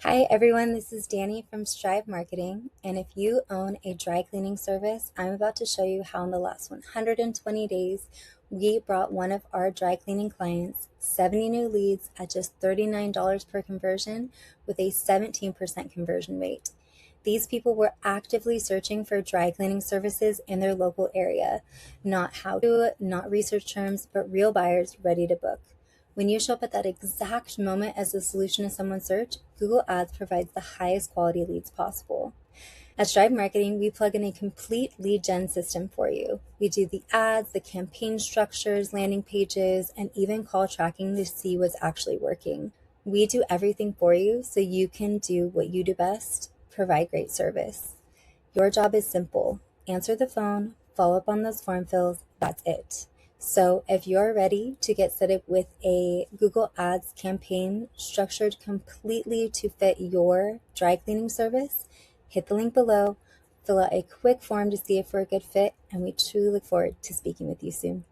Hi everyone, this is Danny from Strive Marketing, and if you own a dry cleaning service, I'm about to show you how in the last 120 days, we brought one of our dry cleaning clients 70 new leads at just $39 per conversion with a 17% conversion rate. These people were actively searching for dry cleaning services in their local area, not how to, not research terms, but real buyers ready to book. When you show up at that exact moment as the solution to someone's search, Google Ads provides the highest quality leads possible. At Strive Marketing, we plug in a complete lead gen system for you. We do the ads, the campaign structures, landing pages, and even call tracking to see what's actually working. We do everything for you so you can do what you do best, provide great service. Your job is simple. Answer the phone, follow up on those form fills, that's it. So if you're ready to get set up with a Google Ads campaign structured completely to fit your dry cleaning service, hit the link below, fill out a quick form to see if we're a good fit, and we truly look forward to speaking with you soon.